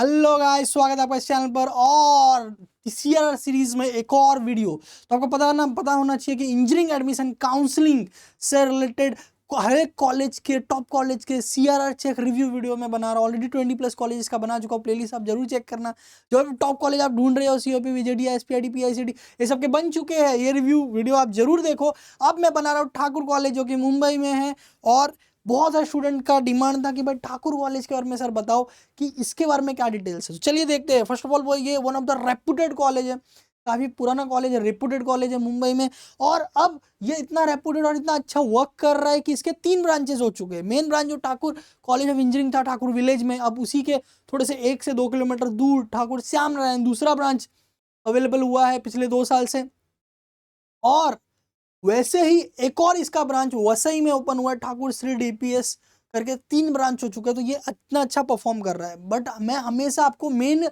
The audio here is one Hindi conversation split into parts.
हेलो गाइस, स्वागत है आपका इस चैनल पर। और सीआर सीरीज में एक और वीडियो। तो आपको पता होना चाहिए कि इंजीनियरिंग एडमिशन काउंसलिंग से रिलेटेड हर एक कॉलेज के टॉप कॉलेज के सीआरआर चेक रिव्यू वीडियो में बना रहा हूँ। ऑलरेडी 20+ कॉलेज का बना चुका हूँ, प्लेलिस्ट आप जरूर चेक करना। जो भी टॉप कॉलेज आप ढूंढ रहे हो, सीओपी, वीजेडी, एसपीआईटी, पीआईसीटी, ये सब के बन चुके हैं। ये रिव्यू वीडियो आप जरूर देखो। अब मैं बना रहा हूँ ठाकुर कॉलेज, जो कि मुंबई में है। और बहुत सारे स्टूडेंट का डिमांड था कि भाई ठाकुर कॉलेज के बारे में सर बताओ कि इसके बारे में क्या डिटेल्स है। तो चलिए देखते हैं। फर्स्ट ऑफ ऑल वो ये one of the reputed college है, काफी पुराना कॉलेज है, रेपुटेड कॉलेज है मुंबई में। और अब ये इतना रेपुटेड और इतना अच्छा वर्क कर रहा है कि इसके 3 ब्रांचेस हो चुके हैं। मेन ब्रांच जो ठाकुर कॉलेज ऑफ इंजीनियरिंग था ठाकुर विलेज में, अब उसी के थोड़े से 1 से 2 किलोमीटर दूर ठाकुर श्याम नारायण दूसरा ब्रांच अवेलेबल हुआ है पिछले 2 साल से। और वैसे ही एक और इसका ब्रांच वसई में ओपन हुआ है, ठाकुर श्री डीपीएस करके। 3 ब्रांच हो चुके हैं। तो ये इतना अच्छा परफॉर्म कर रहा है। बट मैं हमेशा आपको मेन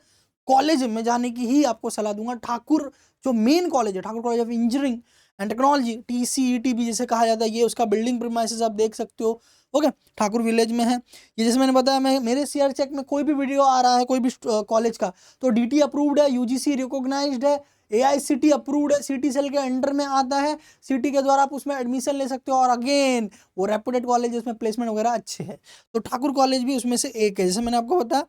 कॉलेज में जाने की ही आपको सलाह दूंगा। ठाकुर जो मेन कॉलेज है, Thakur college of engineering and technology, TCET भी जैसे कहा जाता है, ये उसका बिल्डिंग प्रीमाइसेस आप देख सकते हो। ओके, ठाकुर विलेज में है ये। जैसे मैंने बताया, मैं मेरे सीआर चेक में कोई भी वीडियो आ रहा है कोई भी कॉलेज का, तो DT अप्रूव्ड है, UGC रिकॉग्नाइज्ड है, AICT अप्रूव्ड है, सिटी सेल के अंडर में आता है। सिटी के द्वारा आप उसमें एडमिशन ले सकते हो। और अगेन वो रेपुटेड कॉलेज, उसमें प्लेसमेंट वगैरह अच्छे हैं। तो ठाकुर कॉलेज भी उसमें से एक है, जैसे मैंने आपको बताया।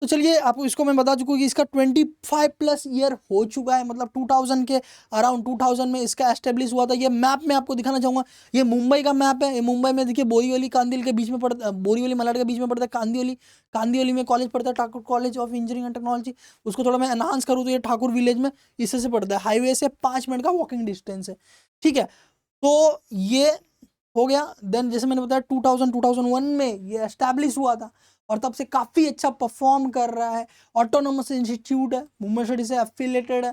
तो चलिए, आपको इसको मैं बता चुका हूँ कि इसका 25+ ईयर हो चुका है। मतलब 2000 के अराउंड 2000 में इसका एस्टेब्लिश हुआ था। ये मैप में आपको दिखाना चाहूंगा, ये मुंबई का मैप है। ये मुंबई में देखिए, बोरीवली कांदिवली के बीच में पड़ता, बोरीवली मलाड के बीच में पड़ता है कांदिवली। कांदिवली में कॉलेज पड़ता है Thakur college of engineering and technology. उसको थोड़ा मैं एनहांस करूँ तो ये ठाकुर विलेज में इससे से पड़ता है। हाईवे से 5 मिनट का वॉकिंग डिस्टेंस है। ठीक है, तो ये हो गया। देन जैसे मैंने बताया 2001 में ये एस्टैब्लिश हुआ था और तब से काफी अच्छा परफॉर्म कर रहा है। ऑटोनोमस इंस्टीट्यूट है, मुंबई सिटी से एफिलेटेड है।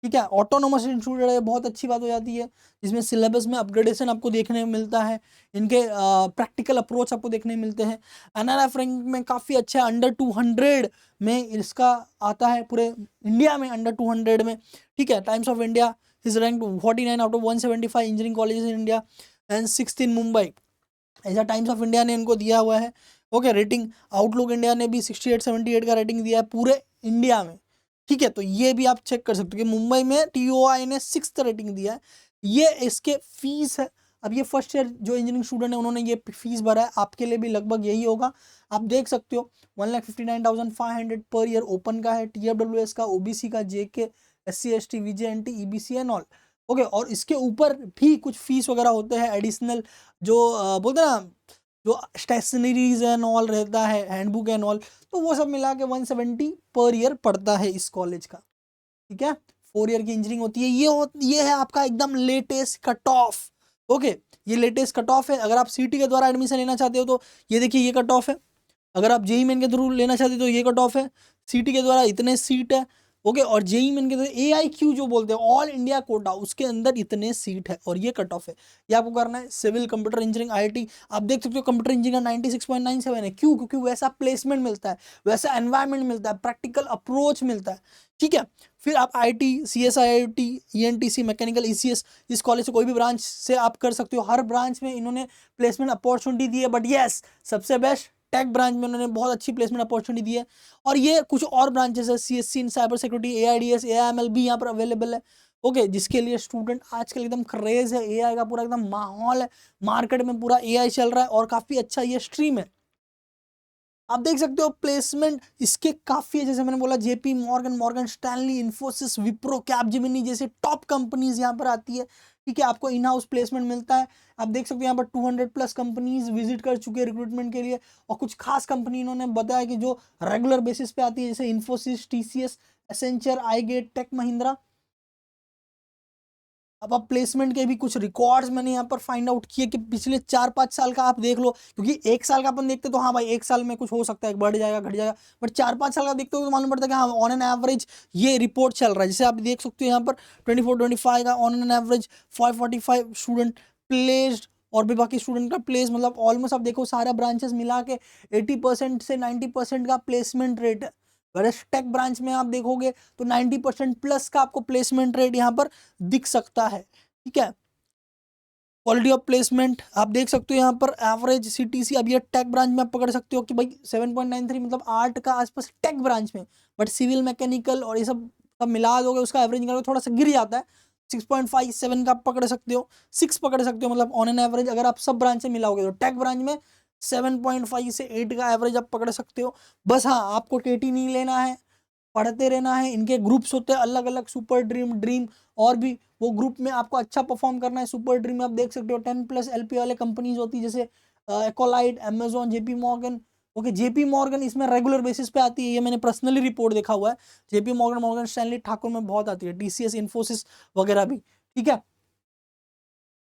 ठीक है, ऑटोनोमस इंस्टीट्यूट है, बहुत अच्छी बात हो जाती है। जिसमें सिलेबस में अपग्रेडेशन आपको देखने में मिलता है, इनके प्रैक्टिकल अप्रोच आपको देखने में मिलते हैं। NRF रैंक में काफी अच्छा है, अंडर 200 में इसका आता है पूरे इंडिया में, अंडर 200 में। ठीक है, times of India is rank 49 out of 175 engineering colleges in India and 6 इन मुंबई, ऐसा टाइम्स ऑफ इंडिया ने इनको दिया हुआ है। ओके, रेटिंग आउटलुक इंडिया ने भी 68 78 का रेटिंग दिया है पूरे इंडिया में। ठीक है, तो ये भी आप चेक कर सकते हो कि मुंबई में TOI ने 6th रेटिंग दिया है। ये इसके फीस है। अब ये फर्स्ट ईयर जो इंजीनियरिंग स्टूडेंट है उन्होंने ये फीस भरा है, आपके लिए भी लगभग यही होगा। आप देख सकते हो 1,59,500 पर ईयर ओपन का है, TFWS का, OBC का, JK, SC ST VJNT EBC and all. Okay, और इसके ऊपर भी कुछ फीस वगैरह होते हैं एडिशनल, जो बोलते हैं ना, जो स्टेशनरीज एंड ऑल रहता है, हैंडबुक एंड ऑल, तो वो सब मिला के 170 पर ईयर पड़ता है इस कॉलेज का। ठीक है, 4 ईयर की इंजीनियरिंग होती है। ये है आपका एकदम लेटेस्ट कट ऑफ। ओके, ये लेटेस्ट कट ऑफ है। अगर आप CT के द्वारा एडमिशन लेना चाहते हो तो ये देखिए, ये कट ऑफ है। अगर आप JEE मेन के थ्रू लेना चाहते हो तो ये कट ऑफ है। CT के द्वारा इतने सीट है। ओके, और JEE मेन के द्वारा AIQ जो बोलते हैं, ऑल इंडिया कोटा, उसके अंदर इतने सीट है और ये कट ऑफ है। ये आपको करना है। सिविल, कंप्यूटर इंजीनियरिंग, IIT, आप देख सकते हो कंप्यूटर इंजीनियरिंग 96.97 है। क्यों? क्योंकि वैसा प्लेसमेंट मिलता है, वैसा एनवायरमेंट मिलता है, प्रैक्टिकल अप्रोच मिलता है। ठीक है, फिर आप IT, CSIIT, ENTC, mechanical, ECS, इस कॉलेज से कोई भी ब्रांच से आप कर सकते हो। हर ब्रांच में इन्होंने प्लेसमेंट अपॉर्चुनिटी दी है। बट यस, सबसे बेस्ट टेक ब्रांच में उन्होंने बहुत अच्छी प्लेसमेंट अपॉर्चुनिटी दी है। और ये कुछ और ब्रांचेस है, CSC इन साइबर सिक्योरिटी, AIDS, AIML भी यहाँ पर अवेलेबल है। ओके, जिसके लिए स्टूडेंट आजकल एकदम क्रेज है, AI का पूरा एकदम माहौल है, मार्केट में पूरा AI चल रहा है और काफी अच्छा ये स्ट्रीम है। आप देख सकते हो प्लेसमेंट इसके काफी है। जैसे मैंने बोला, JP Morgan, Morgan Stanley, Infosys, Wipro, Capgemini जैसे टॉप कंपनीज यहाँ पर आती है। ठीक है, आपको इन हाउस प्लेसमेंट मिलता है। आप देख सकते हो यहाँ पर 200+ कंपनीज विजिट कर चुके हैं रिक्रूटमेंट के लिए। और कुछ खास कंपनी इन्होंने बताया कि जो रेगुलर बेसिस पे आती है, जैसे Infosys, TCS, Accenture, iGate, Tech Mahindra. अब आप प्लेसमेंट के भी कुछ रिकॉर्ड्स मैंने यहाँ पर फाइंड आउट किए कि पिछले 4-5 साल का आप देख लो। क्योंकि 1 साल का अपन देखते तो हाँ भाई, 1 साल में कुछ हो सकता है, बढ़ जाएगा, घट जाएगा। बट 4-5 साल का देखते हो तो मालूम पड़ता है कि हाँ, ऑन एन एवरेज ये रिपोर्ट चल रहा है। जैसे आप देख सकते हो यहाँ पर 24-25 का on an average 545 student placed. और भी बाकी स्टूडेंट का प्लेस, मतलब ऑलमोस्ट आप देखो सारा ब्रांचेस मिला के 80% से 90% का प्लेसमेंट रेट है। वैसे टेक ब्रांच में आप देखोगे तो 90% प्लस का आपको प्लेसमेंट रेट यहाँ पर दिख सकता है। ठीक है, क्वालिटी ऑफ प्लेसमेंट आप देख सकते हो यहाँ पर एवरेज सीटीसी, अब ये टेक ब्रांच में आप पकड़ सकते हो कि भाई 7.93 मतलब 8 का आसपास टेक ब्रांच में, बट सिविल मैकेनिकल और ये सब मिला दोगे उसका एवरेज निकालोगे थोड़ा सा गिर जाता है, 6.57 का आप पकड़ सकते हो, 6 पकड़ सकते हो, मतलब ऑन एन एवरेज अगर आप सब ब्रांच से मिलाओगे तो टेक ब्रांच में 7.5 से 8 का एवरेज आप पकड़ सकते हो। बस हाँ, आपको टेटी नहीं लेना है, पढ़ते रहना है। इनके ग्रुप्स होते हैं अलग अलग, सुपर ड्रीम, ड्रीम और भी, वो ग्रुप में आपको अच्छा परफॉर्म करना है। सुपर ड्रीम में आप देख सकते हो 10+ LP वाले कंपनीज होती है, जैसे Accolite, Amazon, JP Morgan. Okay, JP Morgan इसमें रेगुलर बेसिस पे आती है, ये मैंने पर्सनली रिपोर्ट देखा हुआ है। JP Morgan, Morgan Stanley, Thakur में बहुत आती है, टीसीएस, इन्फोसिस वगैरह भी, ठीक है।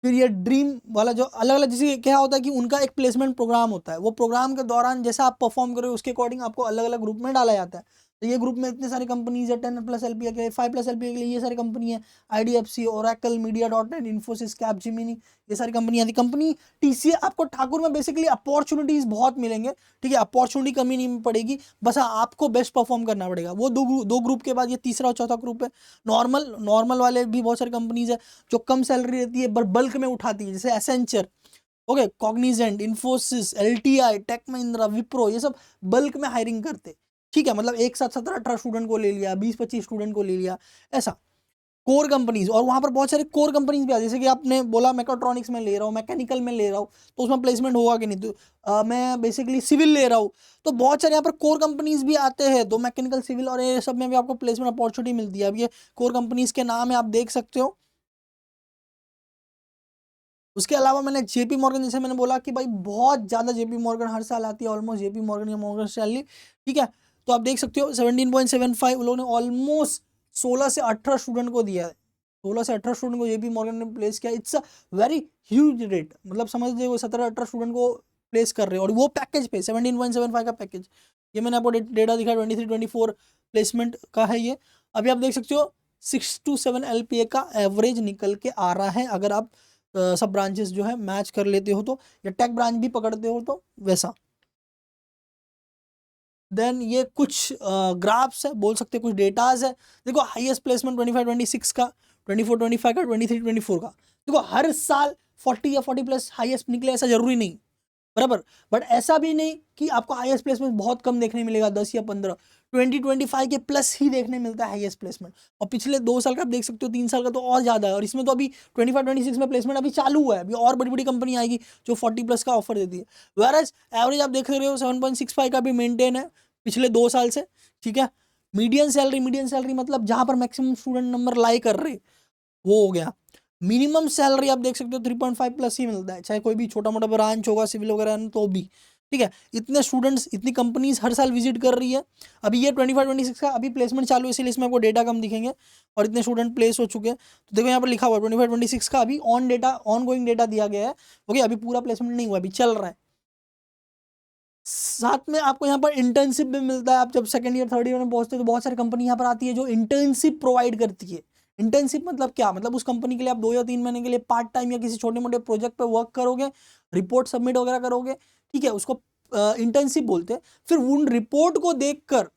फिर ये ड्रीम वाला जो अलग अलग, जैसे क्या होता है कि उनका एक प्लेसमेंट प्रोग्राम होता है, वो प्रोग्राम के दौरान जैसा आप परफॉर्म करोगे उसके अकॉर्डिंग आपको अलग अलग ग्रुप में डाला जाता है। तो ये ग्रुप में इतने सारी कंपनीज है, 10+ LPA के लिए, 5+ LPA के लिए ये सारी कंपनी है, IDFC, ओरेकल, मीडिया.नेट, इन्फोसिस, कैपजेमिनी, ये सारी कंपनी आती। कंपनी टीसीएस आपको ठाकुर में बेसिकली अपॉर्चुनिटीज बहुत मिलेंगे, ठीक है, अपॉर्चुनिटी कमी नहीं पड़ेगी, बस हाँ, आपको बेस्ट परफॉर्म करना पड़ेगा। वो दो ग्रुप के बाद ये तीसरा और चौथा ग्रुप है। नॉर्मल वाले भी बहुत सारी कंपनीज है जो कम सैलरी रहती है पर बल्क में उठाती है, जैसे Accenture, okay, Cognizant, Infosys, LTI, Tech Mahindra, Wipro, ये सब बल्क में हायरिंग करते, ठीक है, मतलब एक साथ 17-18 स्टूडेंट को ले लिया, 20-25 स्टूडेंट को ले लिया, ऐसा कोर कंपनीज। और वहां पर बहुत सारे कोर कंपनीज भी आती है, जैसे कि आपने बोला मैकेट्रॉनिक्स में ले रहा हूँ, मैकेनिकल में ले रहा हूँ, तो उसमें प्लेसमेंट होगा कि नहीं, तो मैं बेसिकली सिविल ले रहा हूँ, तो बहुत सारे यहाँ पर कोर कंपनीज भी आते हैं, तो मैकेनिकल, सिविल और ये सब में भी आपको प्लेसमेंट अपॉर्चुनिटी मिलती है। अब ये कोर कंपनीज के नाम है, आप देख सकते हो। उसके अलावा मैंने जेपी मॉर्गन, जैसे मैंने बोला कि भाई बहुत ज्यादा जेपी मॉर्गन हर साल आती है, ऑलमोस्ट जेपी मॉर्गन या मॉर्गन स्टैनली, ठीक है। तो आप देख सकते हो 17.75 उन लोगों ने ऑलमोस्ट 16 से 18 स्टूडेंट को दिया है, 16 से 18 स्टूडेंट को जेपी मॉर्गन ने प्लेस किया। It's a very huge rate, मतलब समझ लीजिए 17-18 स्टूडेंट को प्लेस कर रहे हैं, और वो पैकेज पे 17.75 का पैकेज। ये मैंने आपको डेटा दिखा, 23-24 प्लेसमेंट का है ये। अभी आप देख सकते हो 6 to 7 LPA का एवरेज निकल के आ रहा है, अगर आप सब ब्रांचेस जो है मैच कर लेते हो तो, या टेक ब्रांच भी पकड़ते हो तो वैसा। देन ये कुछ ग्राफ्स है, बोल सकते हैं कुछ डेटाज है। देखो हाईएस्ट प्लेसमेंट 25-26 का, 24-25 का, 23-24 का। देखो हर साल 40 या 40+ हाईएस्ट निकले ऐसा जरूरी नहीं, बराबर, बट ऐसा भी नहीं कि आपको हाईएस्ट प्लेसमेंट बहुत कम देखने मिलेगा, 10 या 15, 20-25 के प्लस ही देखने मिलता है हाईएस्ट प्लेसमेंट। और पिछले 2 साल का आप देख सकते हो, 3 साल का तो और ज्यादा है, और इसमें तो अभी 25-26 में प्लेसमेंट अभी चालू हुआ है, अभी और बड़ी बड़ी कंपनी आएगी जो 40+ का ऑफर देती है। वेयरएज एवरेज आप देख रहे हो 7.65 का भी मेंटेन है पिछले 2 साल से, ठीक है। मीडियन सैलरी मतलब जहां पर मैक्सिमम स्टूडेंट नंबर लाई कर रहे, वो हो गया। मिनिमम सैलरी आप देख सकते हो 3.5+ ही मिलता है, चाहे कोई भी छोटा मोटा ब्रांच होगा सिविल वगैरह तो भी, ठीक है। इतने स्टूडेंट्स, इतनी कंपनीज हर साल विजिट कर रही है। अभी ये 25-26 का अभी प्लेसमेंट चालू है, इसलिए इसमें आपको डेटा कम दिखेंगे, और इतने स्टूडेंट प्लेस हो चुके हैं। तो देखो यहाँ पर लिखा हुआ 25-26 का अभी ऑन गोइंग डेटा दिया गया है, ओके, अभी पूरा प्लेसमेंट नहीं हुआ, अभी चल रहा है। साथ में आपको यहाँ पर इंटर्नशिप भी मिलता है। आप जब सेकंड ईयर, थर्ड ईयर में पहुंचते हो तो बहुत सारी कंपनी यहाँ पर आती है जो इंटर्नशिप प्रोवाइड करती है। इंटर्नशिप मतलब क्या, मतलब उस कंपनी के लिए आप 2 या 3 महीने के लिए पार्ट टाइम या किसी छोटे मोटे प्रोजेक्ट पे वर्क करोगे, रिपोर्ट सबमिट वगैरह करोगे, ठीक है, उसको इंटर्नशिप बोलते हैं। फिर उन रिपोर्ट को देखकर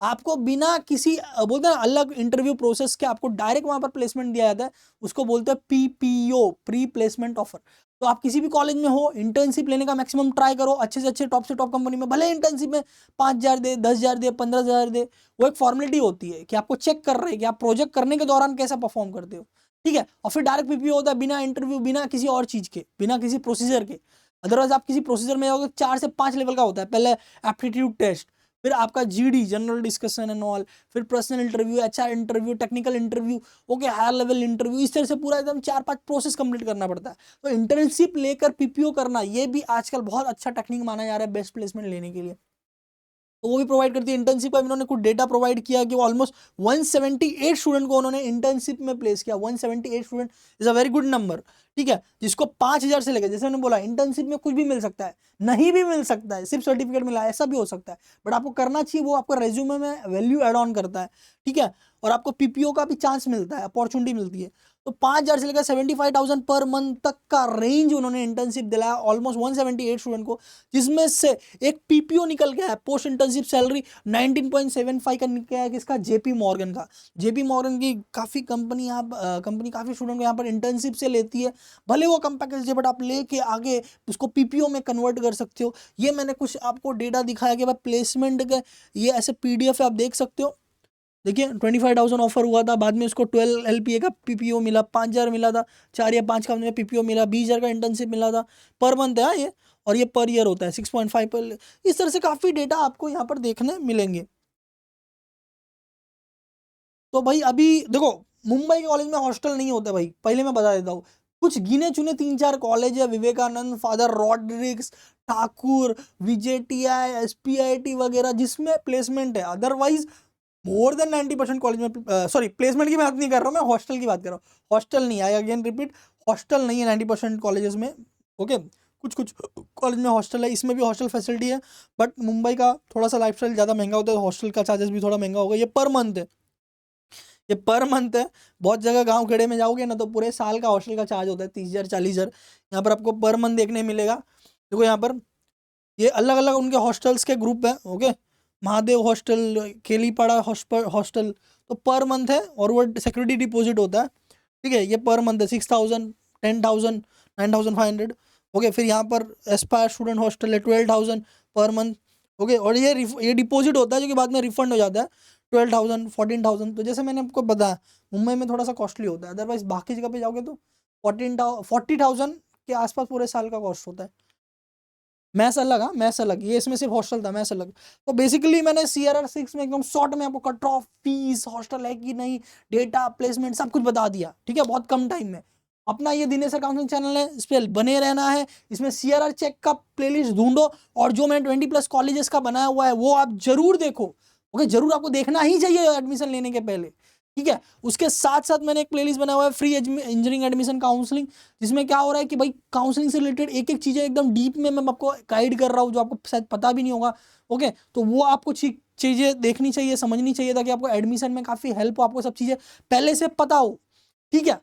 आपको बिना किसी बोलते हैं अलग इंटरव्यू प्रोसेस के आपको डायरेक्ट वहां पर प्लेसमेंट दिया जाता है, उसको बोलते हैं PPO, प्री प्लेसमेंट ऑफर। तो आप किसी भी कॉलेज में हो, इंटर्नशिप लेने का मैक्सिमम ट्राई करो, अच्छे से टॉप कंपनी में, भले इंटर्नशिप में 5,000 दे, 10,000 दे, 15,000 दे, वो एक फॉर्मेलिटी होती है कि आपको चेक कर रहे हैं कि आप प्रोजेक्ट करने के दौरान कैसा परफॉर्म करते हो, ठीक है। और फिर डायरेक्ट PPO होता है, बिना इंटरव्यू, बिना किसी और चीज के, बिना किसी प्रोसीजर के। अदरवाइज आप किसी प्रोसीजर में जाओगे 4 से 5 लेवल का होता है, पहले एप्टीट्यूड टेस्ट, फिर आपका GD, general discussion and all, फिर personal interview, HR interview, technical interview, okay, higher level interview, इस तरह से पूरा एकदम 4-5 प्रोसेस कंप्लीट करना पड़ता है। तो इंटर्नशिप लेकर PPO करना, ये भी आजकल बहुत अच्छा टेक्निक माना जा रहा है बेस्ट प्लेसमेंट लेने के लिए, तो वो भी प्रोवाइड करती है। इंटर्नशिप का इन्होंने कुछ डेटा प्रोवाइड किया कि वो ऑलमोस्ट 178 स्टूडेंट को उन्होंने इंटर्नशिप में प्लेस किया। 178 student is a very good number, ठीक है, जिसको 5,000 से लेकर, जैसे मैंने बोला इंटर्नशिप में कुछ भी मिल सकता है, नहीं भी मिल सकता है, सिर्फ सर्टिफिकेट मिला, ऐसा भी हो सकता है, बट आपको करना चाहिए, वो आपका रेज्यूमे में वैल्यू एड ऑन करता है, ठीक है, और आपको PPO का भी चांस मिलता है, अपॉर्चुनिटी मिलती है। तो 5,000 से लेकर 75,000 पर मंथ तक का रेंज उन्होंने इंटर्नशिप दिलाया ऑलमोस्ट 178 स्टूडेंट को, जिसमें से एक पीपीओ निकल गया है, पोस्ट इंटर्नशिप सैलरी 19.75 का निकल गया है किसका, जेपी मॉर्गन का। जेपी मॉर्गन की काफ़ी कंपनी यहाँ कंपनी काफ़ी स्टूडेंट को यहाँ पर इंटर्नशिप से लेती है, भले वो कम पैकेज है बट आप लेके आगे उसको पीपीओ में कन्वर्ट कर सकते हो। ये मैंने कुछ आपको डेटा दिखाया कि भाई प्लेसमेंट के ये ऐसे पीडीएफ है, आप देख सकते हो। देखिए 25,000 ऑफर हुआ था, बाद में उसको 12 LPA का पीपीओ मिला, 5,000 मिला था, 4 या 5 का में पीपीओ मिला, 20,000 का इंटर्नशिप मिला था। पर मंथ है ये, और ये पर ईयर होता है 6.5 पर। इस तरह से काफ़ी डेटा आपको यहाँ पर देखने मिलेंगे। तो भाई अभी देखो, मुंबई के कॉलेज में हॉस्टल नहीं होता भाई, पहले मैं बता देता हूँ। कुछ गिने चुने 3-4 कॉलेज है, Vivekanand, father Rodrigues, Thakur, VJTI, SPIT वगैरह, जिसमें प्लेसमेंट है। अदरवाइज मोर देन 90% कॉलेज में, सॉरी प्लेसमेंट की बात नहीं कर रहा हूँ मैं, हॉस्टल की बात कर रहा हूँ। हॉस्टल नहीं है, अगेन रिपीट, हॉस्टल नहीं है 90% कॉलेजेस में। ओके, कुछ कुछ कॉलेज में हॉस्टल है, इसमें भी हॉस्टल फैसिलिटी है, बट मुंबई का थोड़ा सा लाइफस्टाइल ज़्यादा महंगा होता है, तो हॉस्टल का चार्जेस भी थोड़ा महंगा होगा। ये पर मंथ है, ये पर मंथ है। बहुत जगह गांव खेड़े में जाओगे ना तो पूरे साल का हॉस्टल का चार्ज होता है 30,000 40,000। यहाँ पर आपको पर मंथ देखने मिलेगा। देखो यहाँ पर ये अलग अलग उनके हॉस्टल्स के ग्रुप है। ओके, महादेव हॉस्टल, केलीपाड़ा हॉस्टल, तो पर मंथ है, और वो सिक्योरिटी डिपॉजिट होता है। ठीक है, ये पर मंथ है 6,000, 10,000, 9,500। ओके, फिर यहाँ पर एस्पायर स्टूडेंट हॉस्टल है 12,000 पर मंथ। ओके, और ये डिपॉजिट होता है जो कि बाद में रिफंड हो जाता है 12,000, 14,000। तो जैसे मैंने आपको बताया मुंबई में थोड़ा सा कॉस्टली होता है, अदरवाइज बाकी जगह पे जाओगे तो 40,000 के आसपास पूरे साल का कॉस्ट होता है। मैथ्स अलग, हाँ मैथ्स अलग, ये इसमें सिर्फ हॉस्टल था, मैथ्स अलग। तो बेसिकली मैंने CRR 6 में एकदम शॉर्ट में आपको कट ऑफ, फीस, हॉस्टल है कि नहीं, डेटा, प्लेसमेंट, सब कुछ बता दिया। ठीक है, बहुत कम टाइम में। अपना ये दिनेश सर काउंसलिंग चैनल है, इस पर बने रहना है। इसमें CRR चेक का प्लेलिस्ट ढूंढो, और जो मैंने 20+ कॉलेजेस का बनाया हुआ है वो आप जरूर देखो। ओके, जरूर आपको देखना ही चाहिए एडमिशन लेने के पहले। ठीक है, उसके साथ साथ मैंने एक प्लेलिस्ट बनाया हुआ है, फ्री इंजीनियरिंग एडमिशन काउंसलिंग, जिसमें क्या हो रहा है कि भाई काउंसलिंग से रिलेटेड एक एक चीज़ें एकदम डीप में मैं आपको गाइड कर रहा हूँ, जो आपको शायद पता भी नहीं होगा। ओके, तो वो आपको चीज़ें देखनी चाहिए, समझनी चाहिए, ताकि आपको एडमिशन में काफ़ी हेल्प हो, आपको सब चीज़ें पहले से पता हो। ठीक है,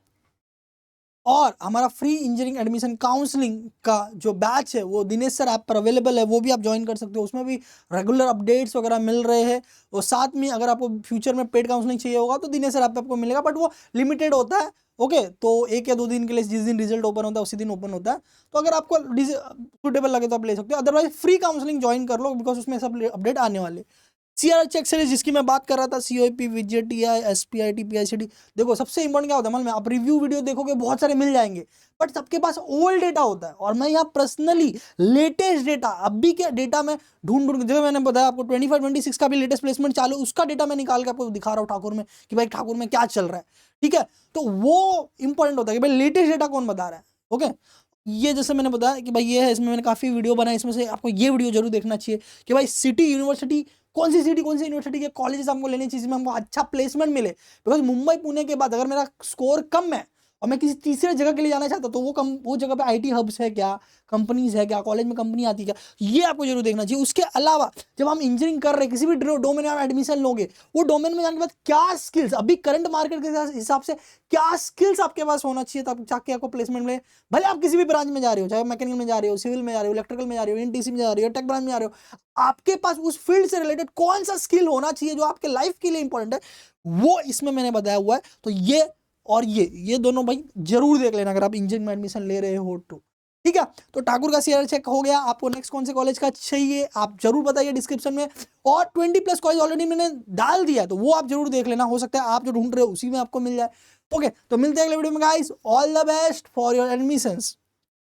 और हमारा फ्री इंजीनियरिंग एडमिशन काउंसलिंग का जो बैच है वो दिनेश सर ऐप पर अवेलेबल है, वो भी आप ज्वाइन कर सकते हो। उसमें भी रेगुलर अपडेट्स वगैरह मिल रहे हैं। और साथ में अगर आपको फ्यूचर में पेड काउंसलिंग चाहिए होगा तो दिनेश सर ऐप पे आपको मिलेगा, बट वो लिमिटेड होता है। ओके, तो 1 या 2 दिन के लिए, जिस दिन रिजल्ट ओपन होता है उसी दिन ओपन होता है। तो अगर आपको सुटेबल लगे तो आप ले सकते हो, अदरवाइज फ्री काउंसलिंग ज्वाइन कर लो, बिकॉज उसमें सब अपडेट आने वाले। CRR चेक सीरीज जिसकी मैं बात कर रहा था, COP, VJTI, SPIT, PICT, देखो सबसे इंपॉर्टेंट क्या होता है मालूम है, आप रिव्यू वीडियो देखोगे बहुत सारे मिल जाएंगे, बट सबके पास ओल्ड डेटा होता है, और मैं यहाँ पर्सनली लेटेस्ट डेटा, अभी के डेटा में ढूंढ जैसे मैंने बताया आपको 25-26 का भी लेटेस्ट प्लेसमेंट चालू, उसका डेटा मैं निकाल के आपको दिखा रहा हूँ ठाकुर में, कि भाई ठाकुर में क्या चल रहा है। ठीक है, तो वो इंपॉर्टेंट होता है कि भाई लेटेस्ट डेटा कौन बता रहा है। ओके, ये जैसे मैंने बताया कि भाई ये है, इसमें मैंने काफ़ी वीडियो बनाए, इसमें से आपको ये वीडियो जरूर देखना चाहिए कि भाई सिटी, यूनिवर्सिटी, कौन सी सिटी, कौन सी यूनिवर्सिटी के कॉलेजेस हमको लेने चाहिए जिसमें हमको अच्छा प्लेसमेंट मिले। बिकॉज मुंबई पुणे के बाद अगर मेरा स्कोर कम है और मैं किसी तीसरे जगह के लिए जाना चाहता हूँ, तो वो जगह पे IT हब्स है क्या, कंपनीज है क्या, कॉलेज में कंपनी आती है क्या, ये आपको जरूर देखना चाहिए। उसके अलावा जब हम इंजीनियरिंग कर रहे हैं, किसी भी डोमेन में आप एडमिशन लोगे, वो डोमेन में जाने के बाद क्या स्किल्स, अभी करंट मार्केट के हिसाब से क्या स्किल्स आपके पास होना चाहिए, तब जाके आपको प्लेसमेंट मिले। भले आप किसी भी ब्रांच में जा रहे हो, चाहे मैकेनिकल में जा रहे हो, सिविल में जा रहे हो, इलेक्ट्रिकल में जा रहे हो, NTC में जा रहे हो, टेक ब्रांच में जा रहे हो, आपके पास उस फील्ड से रिलेटेड कौन सा स्किल होना चाहिए जो आपके लाइफ के लिए इंपॉर्टेंट है, वो इसमें मैंने बताया हुआ है। तो ये और ये दोनों भाई जरूर देख लेना अगर आप इंजीनियरिंग में एडमिशन ले रहे हो तो। ठीक है, तो ठाकुर का CRR चेक हो गया। आपको नेक्स्ट कौन से कॉलेज का चाहिए आप जरूर बताइए डिस्क्रिप्शन में, और 20+ कॉलेज ऑलरेडी मैंने डाल दिया, तो वो आप जरूर देख लेना, हो सकता है आप जो ढूंढ रहे हो उसी में आपको मिल जाए। ओके, तो मिलते हैं अगले वीडियो में guys, all the best for your admissions.